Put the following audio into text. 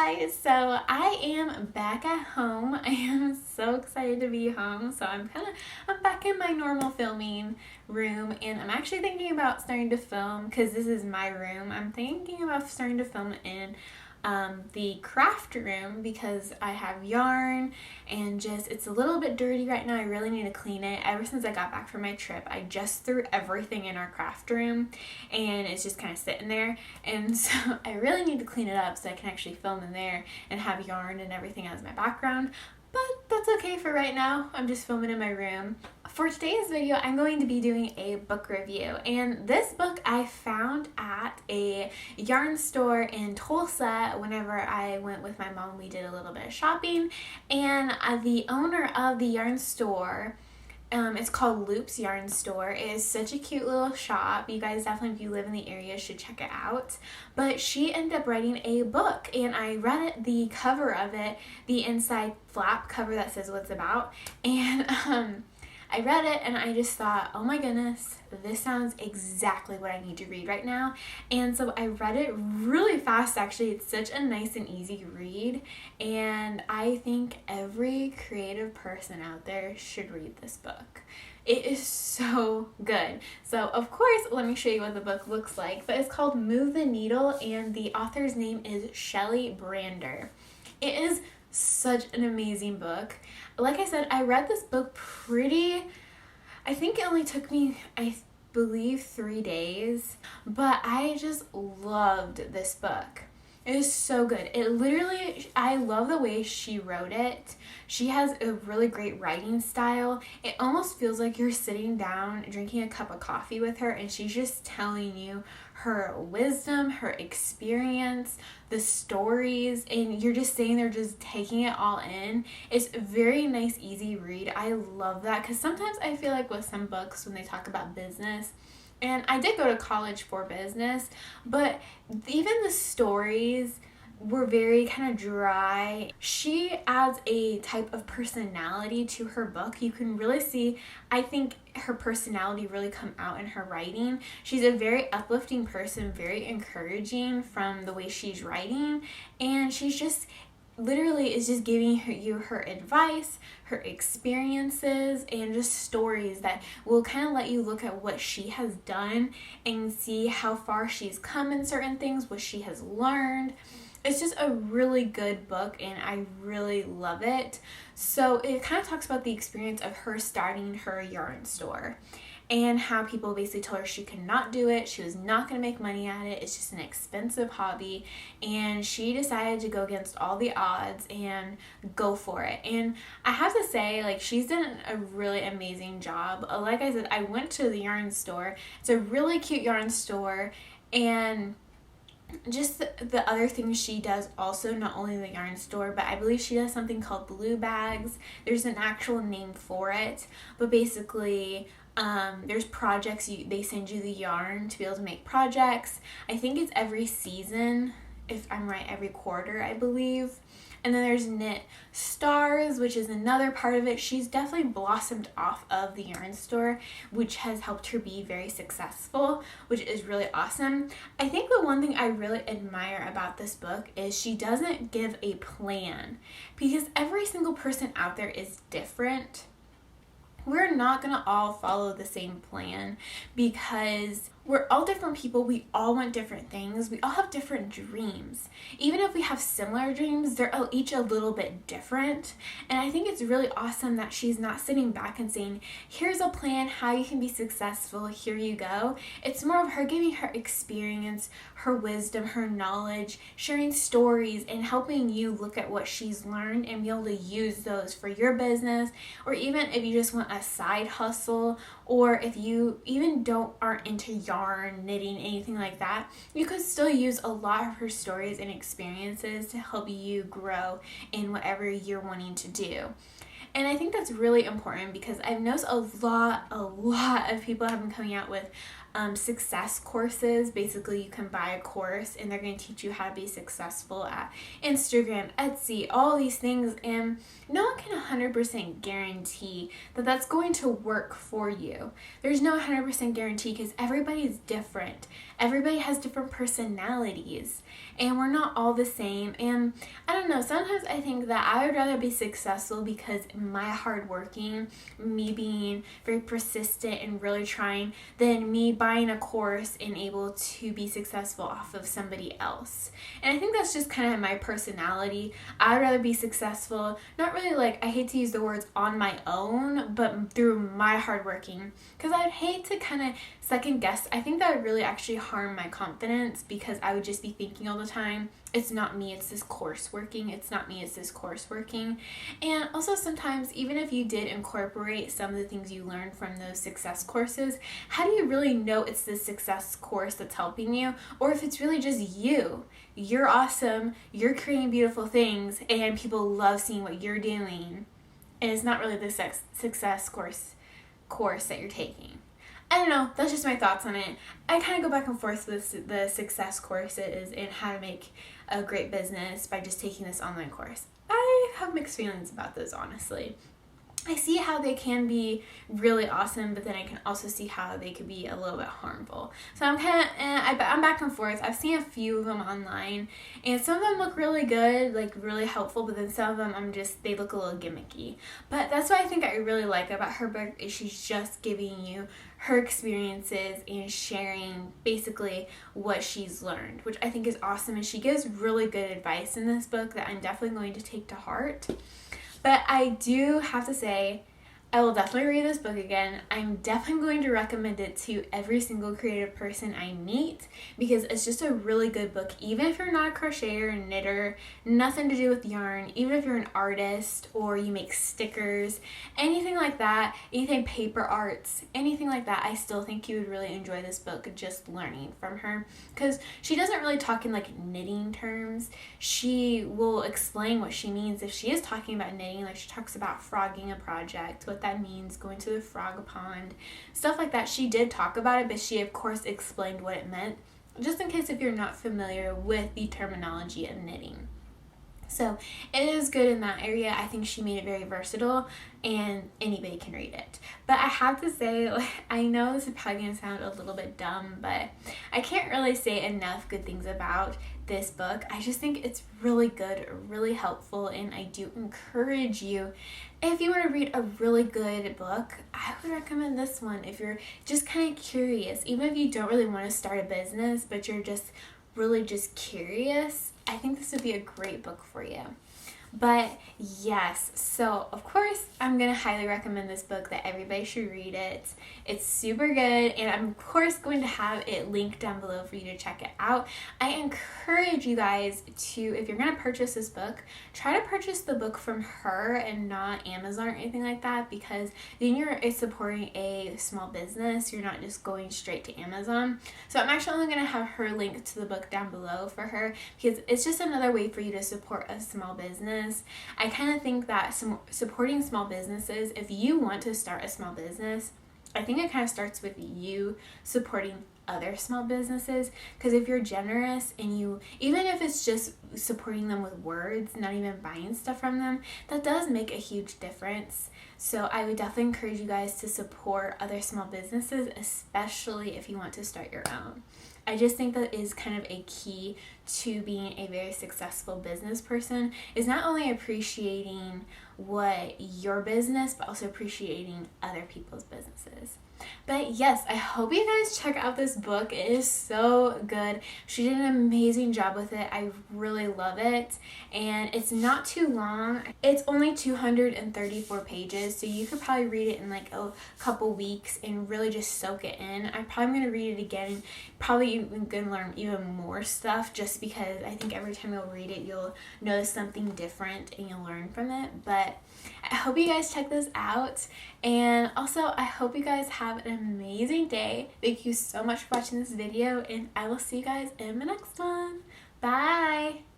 guys, so I am back at home. I am so excited to be home. So I'm back in my normal filming room, and I'm actually thinking about starting to film because this is my room. I'm thinking about starting to film in the craft room because I have yarn and it's a little bit dirty right now. I really need to clean it. Ever since I got back from my trip, I just threw everything in our craft room and it's just kind of sitting there, and so I really need to clean it up so I can actually film in there and have yarn and everything as my background. But that's okay for right now. I'm just filming in my room. For today's video, I'm going to be doing a book review. And this book I found at a yarn store in Tulsa whenever I went with my mom. We did a little bit of shopping. And the owner of the yarn store, it's called Loop's Yarn Store. It is such a cute little shop. You guys definitely, if you live in the area, should check it out. But she ended up writing a book, and I read it, the cover of it, the inside flap cover that says what it's about, and I read it and I just thought, oh my goodness, this sounds exactly what I need to read right now. And so I read it really fast. Actually, it's such a nice and easy read, and I think every creative person out there should read this book. It is so good. So of course, let me show you what the book looks like. But it's called Move the Needle, and the author's name is Shelley Brander. It is such an amazing book. Like I said, I read this book I think it only took me, I believe, 3 days, but I just loved this book. It is so good. I love the way she wrote it. She has a really great writing style. It almost feels like you're sitting down drinking a cup of coffee with her, and she's just telling you her wisdom, her experience, the stories, and you're just sitting there just taking it all in. It's a very nice, easy read. I love that because sometimes I feel like with some books when they talk about business, and I did go to college for business, but even the stories were very kind of dry. She adds a type of personality to her book. You can really see, I think, her personality really come out in her writing. She's a very uplifting person, very encouraging from the way she's writing, and she's just literally is just giving you her advice, her experiences, and just stories that will kind of let you look at what she has done and see how far she's come in certain things, what she has learned. It's just a really good book, and I really love it. So it kind of talks about the experience of her starting her yarn store and how people basically told her she could not do it. She was not going to make money at it. It's just an expensive hobby. And she decided to go against all the odds and go for it. And I have to say, like, she's done a really amazing job. Like I said, I went to the yarn store. It's a really cute yarn store. And just the other things she does also, not only the yarn store, but I believe she does something called blue bags. There's an actual name for it, but basically there's projects, they send you the yarn to be able to make projects. I think it's every season, if I'm right, every quarter, I believe. And then there's Knit Stars, which is another part of it. She's definitely blossomed off of the yarn store, which has helped her be very successful, which is really awesome. I think the one thing I really admire about this book is she doesn't give a plan, because every single person out there is different. We're not going to all follow the same plan because we're all different people. We all want different things. We all have different dreams. Even if we have similar dreams, they're each a little bit different. And I think it's really awesome that she's not sitting back and saying, here's a plan, how you can be successful, here you go. It's more of her giving her experience, her wisdom, her knowledge, sharing stories, and helping you look at what she's learned and be able to use those for your business, or even if you just want a side hustle, or if you even aren't into yarn, knitting, anything like that, you could still use a lot of her stories and experiences to help you grow in whatever you're wanting to do. And I think that's really important because I've noticed a lot of people have been coming out with success courses. Basically, you can buy a course and they're going to teach you how to be successful at Instagram, Etsy, all these things, and no one can 100% guarantee that that's going to work for you. There's no 100% guarantee because everybody's different. Everybody has different personalities and we're not all the same. And I don't know, sometimes I think that I would rather be successful because my hard working, me being very persistent and really trying, than me buying a course and able to be successful off of somebody else. And I think that's just kind of my personality. I'd rather be successful, not really like, I hate to use the words on my own, but through my hard working, because I'd hate to kind of second guess. I think that would really actually harm my confidence because I would just be thinking all the time, it's not me, it's this course working. It's not me, it's this course working. And also sometimes, even if you did incorporate some of the things you learned from those success courses, how do you really know it's the success course that's helping you? Or if it's really just you. You're awesome, you're creating beautiful things, and people love seeing what you're doing. And it's not really the success course that you're taking. I don't know, that's just my thoughts on it. I kind of go back and forth with the success courses and how to make a great business by just taking this online course. I have mixed feelings about those, honestly. I see how they can be really awesome, but then I can also see how they could be a little bit harmful. So I'm I'm back and forth. I've seen a few of them online, and some of them look really good, like really helpful, but then some of them they look a little gimmicky. But that's what I think I really like about her book, is she's just giving you her experiences and sharing basically what she's learned, which I think is awesome. And she gives really good advice in this book that I'm definitely going to take to heart. But I do have to say, I will definitely read this book again. I'm definitely going to recommend it to every single creative person I meet because it's just a really good book. Even if you're not a crocheter and knitter, nothing to do with yarn, even if you're an artist or you make stickers, anything like that, anything paper arts, anything like that, I still think you would really enjoy this book just learning from her because she doesn't really talk in like knitting terms. She will explain what she means if she is talking about knitting, like she talks about frogging a project, what that means, going to the frog pond, stuff like that. She did talk about it, but she of course explained what it meant, just in case if you're not familiar with the terminology of knitting. So it is good in that area. I think she made it very versatile and anybody can read it. But I have to say, I know this is probably going to sound a little bit dumb, but I can't really say enough good things about this book. I just think it's really good, really helpful, and I do encourage you, if you want to read a really good book, I would recommend this one. If you're just kind of curious, even if you don't really want to start a business, but you're just really just curious, I think this would be a great book for you. But yes, so of course I'm going to highly recommend this book, that everybody should read it. It's super good, and I'm of course going to have it linked down below for you to check it out. I encourage you guys to, if you're going to purchase this book, try to purchase the book from her and not Amazon or anything like that, because then you're supporting a small business. You're not just going straight to Amazon. So I'm actually only going to have her link to the book down below for her, because it's just another way for you to support a small business. I kind of think that supporting small businesses, if you want to start a small business, I think it kind of starts with you supporting other small businesses, because if you're generous and you, even if it's just supporting them with words, not even buying stuff from them, that does make a huge difference. So I would definitely encourage you guys to support other small businesses, especially if you want to start your own. I just think that is kind of a key to being a very successful business person, is not only appreciating what your business, but also appreciating other people's businesses. But yes, I hope you guys check out this book. It is so good. She did an amazing job with it. I really love it. And it's not too long. It's only 234 pages, so you could probably read it in like a couple weeks and really just soak it in. I'm probably going to read it again and probably even going to learn even more stuff, just because I think every time you'll read it, you'll notice something different and you'll learn from it. But I hope you guys check this out. And also, I hope you guys have an amazing day. Thank you so much for watching this video, and I will see you guys in the next one. Bye!